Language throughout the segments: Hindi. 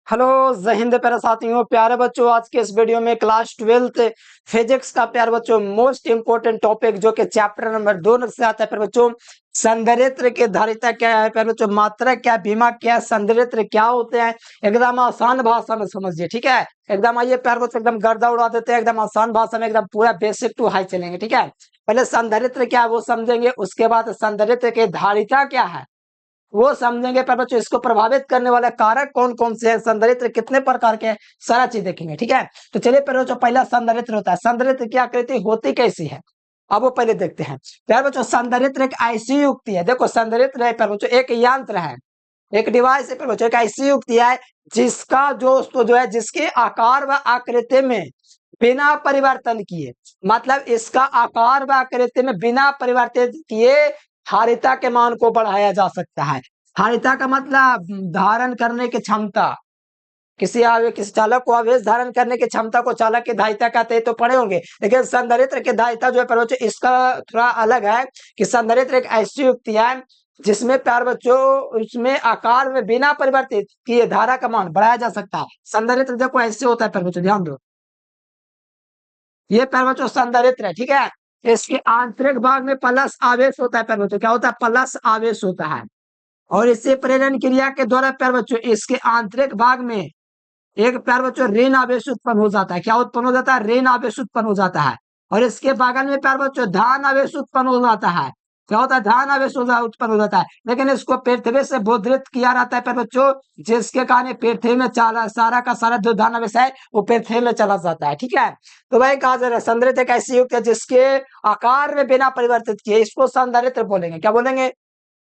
हेलो जय हिंद प्यारे साथियों, प्यारे बच्चों। आज के इस वीडियो में क्लास 12th फिजिक्स का प्यारे बच्चों मोस्ट इंपोर्टेंट टॉपिक जो कि चैप्टर नंबर 2 से आता है प्यारे बच्चों। संधारित्र की धारिता क्या है प्यारे बच्चों, मात्रा क्या, बीमा क्या, संधारित्र क्या होते हैं, एकदम आसान भाषा में समझिए। ठीक है, एकदम आइए प्यारे बच्चों, एकदम गर्दा उड़ा देते हैं, एकदम आसान भाषा में, एकदम पूरा बेसिक टू हाई चलेंगे। ठीक है, पहले संधारित्र क्या है वो समझेंगे, उसके बाद संधारित्र की धारिता क्या है वो समझेंगे। पर बच्चों इसको प्रभावित करने वाले कारक कौन कौन से हैं, संधारित्र कितने प्रकार के हैं, सारा चीज देखेंगे। ठीक है, तो चलिए पर बच्चों पहला संधारित्र होता है। संधारित्र की आकृति होती कैसी है अब वो पहले देखते हैं। प्यारे बच्चों संधारित्र एक ऐसी युक्ति है, देखो संधारित्र है प्यारे बच्चों एक यंत्र है, एक डिवाइस है प्यारे बच्चों, एक ऐसी युक्ति है जिसका जो है जिसके आकार व आकृति में बिना परिवर्तन किए, मतलब इसका आकार व आकृति में बिना परिवर्तित किए धारिता के मान को बढ़ाया जा सकता है। धारिता का मतलब धारण करने की क्षमता, किसी चालक को आवेश धारण करने की क्षमता को चालक की धारिता कहते हैं, तो पढ़े होंगे। लेकिन संधारित्र की धारिता जो है प्यारे बच्चों इसका थोड़ा अलग है कि संधारित्र एक ऐसी युक्ति है जिसमें प्यारे बच्चों उसमें आकार में बिना परिवर्तित किए धारा का मान बढ़ाया जा सकता है। संधारित्र देखो ऐसे होता है प्यारे बच्चों, ध्यान दो, ये प्यारे बच्चों संधारित्र है। ठीक है, इसके आंतरिक भाग में प्लस आवेश होता है प्यारे बच्चों, क्या होता है, प्लस आवेश होता है। और इससे प्रेरण क्रिया के द्वारा प्यारे बच्चों इसके आंतरिक भाग में एक प्यारे बच्चों ऋण आवेश उत्पन्न हो जाता है। क्या उत्पन्न हो जाता है, ऋण आवेश उत्पन्न हो जाता है। और इसके बगल में प्यारे बच्चों धन आवेश उत्पन्न हो जाता है। क्या होता है, धन आवेश उत्पन्न हो जाता है। लेकिन इसको पृथ्वी से बोधित किया रहता है प्यारे बच्चों, जिसके कारण पृथ्वी में सारा का सारा जो धन आवेश है वो पृथ्वी में चला जाता है। ठीक है, तो वही कहा जा रहा है संधारित्र एक ऐसी युक्त है जिसके आकार में बिना परिवर्तित किए, इसको संधारित्र बोलेंगे। क्या बोलेंगे,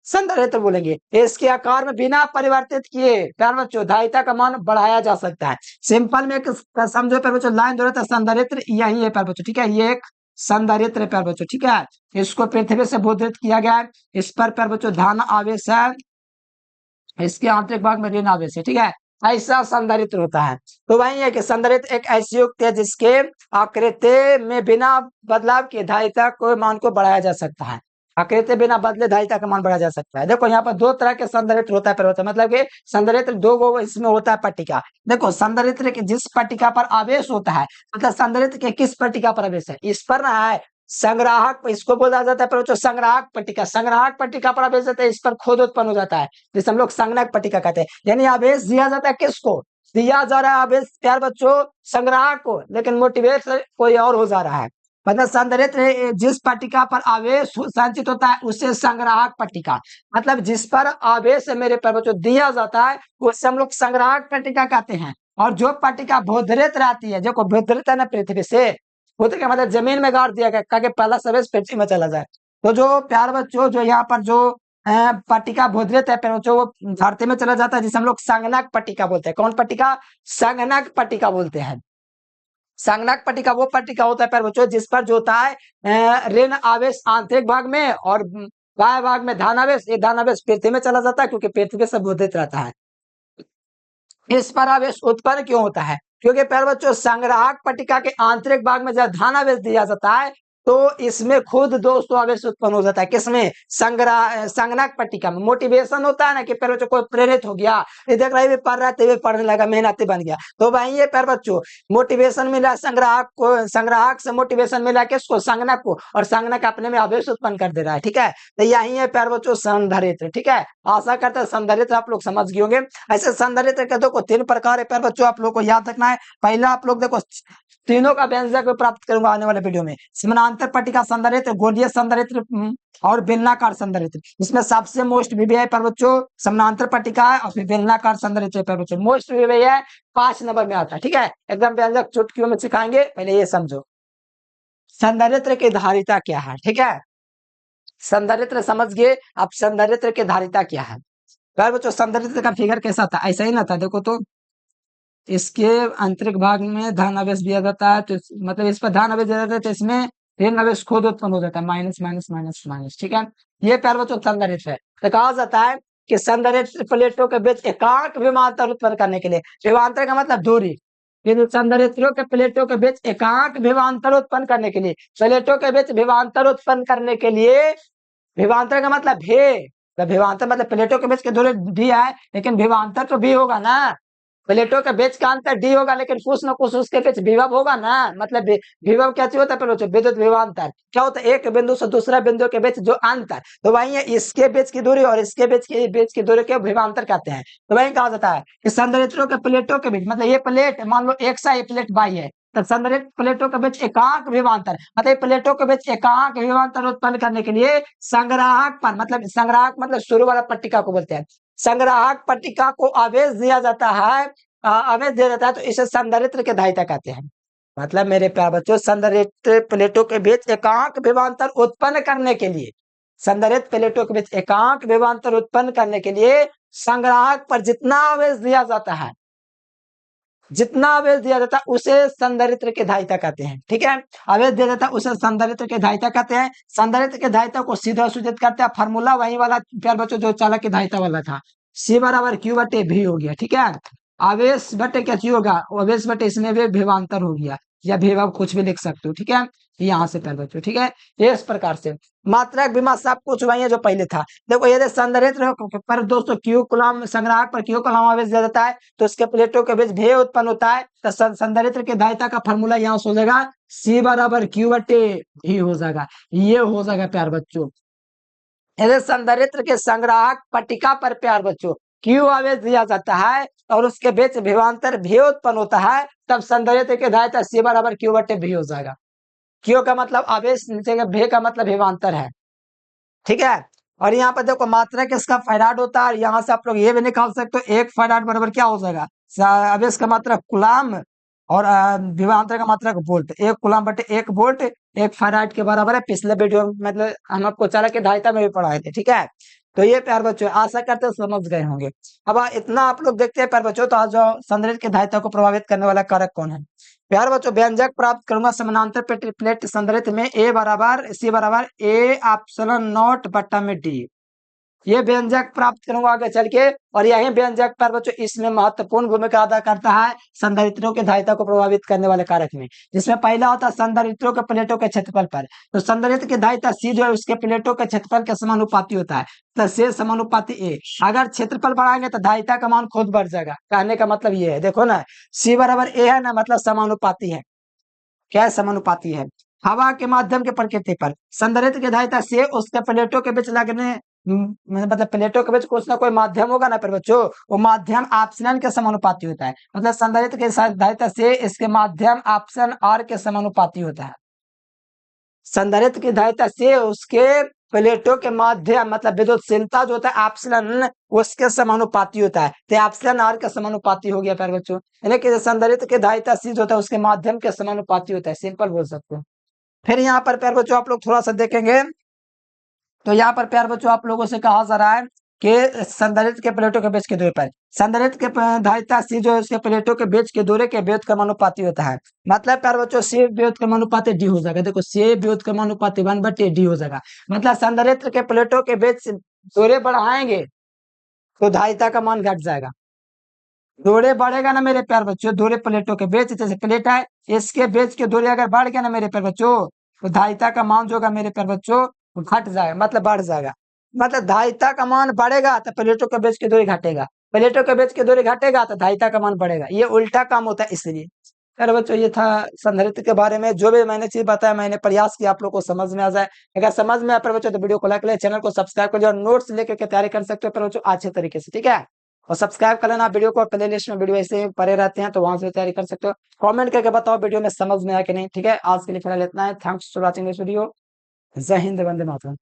संधारित्र बोलेंगे। इसके आकार में बिना परिवर्तित किए प्यारे बच्चों धारिता का मान बढ़ाया जा सकता है। सिंपल में समझो प्यारे बच्चों, लाइन दो संधारित्र यही है प्यारे बच्चों। ठीक है, ये एक संधारित्र है प्यारे बच्चों। ठीक है, इसको पृथ्वी से बोधित किया गया है, इस पर प्यारे बच्चों धन आवेश है, इसके आंतरिक भाग में ऋण आवेश है। ठीक है, ऐसा संधारित्र होता है। तो वही है कि संधारित्र एक ऐसी युक्ति है जिसके आकृति में बिना बदलाव के धारिता को मान को बढ़ाया जा सकता है। आकृति बिना बदले धारिता का मान बढ़ाया जा सकता है। देखो यहाँ पर दो तरह के संधारित्र होता है परिवर्तन, मतलब कि संधारित्र दो गो इसमें होता है पट्टिका। देखो संधारित्र के जिस पट्टिका पर आवेश होता है, मतलब संधारित्र के किस पट्टिका पर आवेश है, इस पर ना है संग्राहक, इसको बोला जाता है पर संग्राहक पट्टिका। संग्राहक पट्टिका पर आवेश होता है, इस पर खोद उत्पन्न हो जाता है, जिसे हम लोग संगणक पट्टिका कहते हैं। यानी आवेश दिया जाता है किसको, दिया जा रहा है आवेश प्यार बच्चों संग्राहक को, लेकिन मोटिवेट कोई और हो जा रहा है। मतलब संधारित्र जिस पट्टिका पर आवेश संचित होता है उसे संग्राहक पट्टिका, मतलब जिस पर आवेश मेरे प्यार बच्चों दिया जाता है उसे हम लोग संग्राहक पट्टिका कहते हैं। और जो पट्टिका बोधित रहती है, जो बोधित है ना पृथ्वी से, बोधित का मतलब जमीन में गाड़ दिया गया ताकि पहला आवेश पृथ्वी में चला जाए। तो जो प्यार बच्चों जो यहाँ पर जो पट्टिका बोधित है प्यारे बच्चों वो धरती में चला जाता है, जिसे हम लोग संगणक पट्टिका बोलते हैं। कौन पट्टिका, संगणक पट्टिका बोलते हैं। संगणक पट्टिका वो पट्टिका होता है प्यारे बच्चों जिस पर जो होता है ऋण आवेश आंतरिक भाग में और बाह्य भाग में धन आवेश, ये धन आवेश पृथ्वी में चला जाता है क्योंकि पृथ्वी से बोधित रहता है। इस पर आवेश उत्पन्न क्यों होता है, क्योंकि प्यारे बच्चों संग्राहक पट्टिका के आंतरिक भाग में जब धन आवेश दिया जाता है तो इसमें खुद दोस्तों आवेश उत्पन्न हो जाता है। किसमें, संगणक पट्टिका में। मोटिवेशन होता है ना कि प्यारे बच्चों कोई प्रेरित हो गया, ये देख रहा है पढ़ रहा है, पढ़ने लगा, मेहनती बन गया, तो वही है प्यारे बच्चों मोटिवेशन मिला संग्राहक को, संग्राहक से मोटिवेशन मिला किसको, संगणक को, और संगणक अपने में आवेश उत्पन्न कर दे रहा है। ठीक है, तो यही है प्यारे बच्चों संधारित्र। ठीक है, आशा करते हैं संधारित्र आप लोग समझ गए होंगे। ऐसे संधारित्र के देखो 3 प्रकार है प्यारे बच्चों, आप लोग को याद रखना है। पहला आप लोग देखो तीनों का व्यंजक प्राप्त करूंगा आने वाले वीडियो में। समानांतर पट्टिका संधारित्र, गोलीय संधारित्र और बेलनाकार संधारित्र। इसमें सबसे मोस्ट विवि है प्यारे बच्चों समानांतर पट्टिका है, और फिर बेलनाकार संधारित्र प्यारे बच्चों मोस्ट विवि है, 5 नंबर में आता है। ठीक है, एकदम व्यंजक चुटकियों में सिखाएंगे, पहले ये समझो संधारित्र की धारिता क्या है। ठीक है, संधारित्र समझ गए, अब संधारित्र की धारिता क्या है। प्यारे बच्चों संधारित्र का फिगर कैसा था, ऐसा ही ना था। देखो तो इसके आंतरिक भाग में धन आवेश दिया जाता है, तो मतलब इस पर धन आवेश दिया जाता है तो इसमें ऋण आवेश खुद उत्पन्न हो जाता है, माइनस माइनस माइनस माइनस। ठीक है, ये प्यारे बच्चों संधारित्र है। तो कहा जाता है कि संधारित्र प्लेटों के बीच एकांक विभवांतर उत्पन्न करने के लिए, विभवांतर का मतलब दूरी, संधारित्रों के प्लेटों के बीच एकांक विभवांतर उत्पन्न करने के लिए, प्लेटों के बीच विभवांतर उत्पन्न करने के लिए, विभवांतर का मतलब भी, विभवांतर मतलब प्लेटों के बीच की दूरी भी है, लेकिन विभवांतर तो भी होगा ना, प्लेटों के बीच का अंतर डी होगा, लेकिन कुछ ना कुछ उसके बीच विभव होगा ना। मतलब विभव क्या चीज होता है पहले, विद्युत विभवांतर क्या होता है, एक बिंदु से दूसरा बिंदु के बीच जो अंतर, तो वही है इसके बीच की दूरी और इसके बीच की दूरी के विभवांतर कहते हैं। तो वही कहा जाता है कि संधारित्रों के प्लेटों के बीच, मतलब ये प्लेट मान लो एक्स है, ये प्लेट वाई है, तो संधारित्र प्लेटों के बीच एकांक विभवांतर, मतलब प्लेटों के बीच एकांक विभवांतर उत्पन्न करने के लिए संग्राहक पर, मतलब संग्राहक मतलब शुरू वाला पट्टिका को बोलते हैं, संग्राहक पट्टिका को आवेश दिया जाता है, आवेश दिया जाता है, तो इसे संधारित्र के धारिता कहते हैं। मतलब मेरे प्यारे बच्चों, संधारित्र प्लेटों के बीच एकांक विभवांतर उत्पन्न करने के लिए, संधारित्र प्लेटों के बीच एकांक विभवांतर उत्पन्न करने के लिए संग्राहक पर जितना आवेश दिया जाता है, जितना आवेश दिया जाता है उसे संधारित्र के धारिता कहते हैं। ठीक है, आवेश दिया जाता है उसे संधारित्र के धारिता कहते हैं। संधारित्र के धारिता को सीधा सूचित करते हैं, फार्मूला वही वाला प्यार बच्चों जो चालक की धारिता वाला था, C बराबर Q बटे V हो गया। ठीक है, आवेश बटे क्या चीज होगा, आवेश बटे इसमें भी विभवांतर हो गया, या विभव कुछ भी लिख सकते हो। ठीक है, यहाँ से प्यार बच्चों, ठीक है, ये इस प्रकार से मात्रक विमा सब कुछ वही है जो पहले था। देखो यदि संधारित्र पर दोस्तों क्यू कूलम, संग्राहक पर क्यू कूलम आवेश दिया जाता है, तो इसके प्लेटों के बीच भेद उत्पन्न होता है, तो संधारित्र के धारिता का फॉर्मूला यहाँ से हो जाएगा C बराबर Q बटे V हो जाएगा। ये हो जाएगा प्यार बच्चों, यदि संधारित्र के संग्राहक पट्टिका पर प्यार बच्चों क्यू आवेश दिया जाता है और उसके बीच विभवांतर भी उत्पन्न होता है, तब संधारित्र के धारिता C बराबर Q बटे V हो जाएगा। क्यू का मतलब आवेश, भे का मतलब विभवांतर है। ठीक है, और यहाँ पर देखो मात्रक इसका फैराड होता है, यहाँ से आप लोग ये भी निकाल सकते हो, एक फैराड बराबर क्या हो जाएगा, आवेश का मात्रक कूलम और विभवांतर का मात्रक वोल्ट, एक कूलम बटे एक वोल्ट एक फैराड के बराबर है। पिछले वीडियो में मतलब हम आपको चालक की धारिता में भी पढ़ाए थे। ठीक है, तो ये प्यार बच्चों आशा करते हो समझ गए होंगे। अब इतना आप लोग देखते हैं प्यार बच्चों, तो आज जो संधारित्र की धारिता को प्रभावित करने वाला कारक कौन है प्यार बच्चों, व्यंजक प्राप्त करूंगा समानांतर प्लेट संधारित्र में A बराबर C बराबर A एप्सिलॉन नॉट बट्टा में D, ये व्यंजक प्राप्त करूंगा आगे चल के, और यही व्यंजक पर बच्चों इसमें महत्वपूर्ण भूमिका अदा करता है संधारित्रों की धारिता को प्रभावित करने वाले कारक में। जिसमें पहला होता है संधारित्रों के प्लेटों के क्षेत्रफल पर, तो संधारित्र की धारिता C जो है उसके प्लेटों के क्षेत्रफल के समानुपाती होता है, तो C समानुपाती A। अगर क्षेत्रफल बढ़ाएंगे तो धारिता का मान खुद बढ़ जाएगा, कहने का मतलब ये है, देखो ना C बराबर A है ना, मतलब समानुपाती है, क्या समानुपाती है। हवा के माध्यम के प्रकृति पर संधारित्र की धारिता से उसके प्लेटों के बीच लगने, मतलब प्लेटों के बीच कुछ ना कोई माध्यम होगा ना पर बच्चों, वो माध्यम आपसन के समानुपाती होता है। मतलब संधारित्र की धारिता से इसके माध्यम आपसन R के समानुपाती होता है। संधारित्र की धारिता से उसके प्लेटों के माध्यम मतलब विद्युतशीलता जो होता है आपसन उसके समानुपाती होता है, तो आपसन R के समानुपाती हो गया प्यारे बच्चों, यानी कि संधारित्र की धारिता C जो होता है उसके माध्यम के समानुपाती होता है, सिंपल बोल सकते हो। फिर यहाँ पर प्यारे बच्चों आप लोग थोड़ा सा देखेंगे, तो यहाँ पर प्यारे बच्चों आप लोगों से कहा जा रहा है कि संधारित्र के प्लेटों के बीच की दूरी पर संधारित्र के धारिता C जो है उसके प्लेटों के बीच की दूरी के व्युत्क्रमानुपाती होता है। मतलब प्यारे बच्चों C व्युत्क्रमानुपाती D हो जाएगा, देखो C व्युत्क्रमानुपाती 1/D हो जाएगा। मतलब संधारित्र के प्लेटों के बीच दूरी बढ़ाएंगे तो धारिता का मान घट जाएगा, दूरी बढ़ेगा ना मेरे प्यार बच्चों, दूरी प्लेटों के बीच, जैसे प्लेट है इसके बीच की दूरी अगर बढ़ गया ना मेरे प्यार बच्चों, तो धारिता का मान जो होगा मेरे प्यार बच्चों घट जाएगा, मतलब बढ़ जाएगा। मतलब धारिता का मान बढ़ेगा तो प्लेटों के बीच की दूरी घटेगा, प्लेटों के बीच की दूरी घटेगा तो धारिता का मान बढ़ेगा, ये उल्टा काम होता है। इसलिए प्यारे बच्चों ये था संधारित्र के बारे में, जो भी मैंने चीज बताया मैंने प्रयास किया आप लोग को समझ में आ जाए। अगर समझ में आया प्यारे बच्चों तो वीडियो को लाइक करें, चैनल को सब्सक्राइब कर लिया और नोट्स लेकर के तैयारी कर सकते हो प्यारे बच्चों अच्छे तरीके से। ठीक है, और सब्सक्राइब कर लेना वीडियो को, प्ले लिस्ट में वीडियो ऐसे पड़े रहते हैं तो वहां से तैयारी कर सकते हो। कमेंट करके बताओ वीडियो में समझ में आया कि नहीं। ठीक है, आज के लिए फिलहाल इतना है, thanks for watching this video. जय हिंद, वंदे मातरम।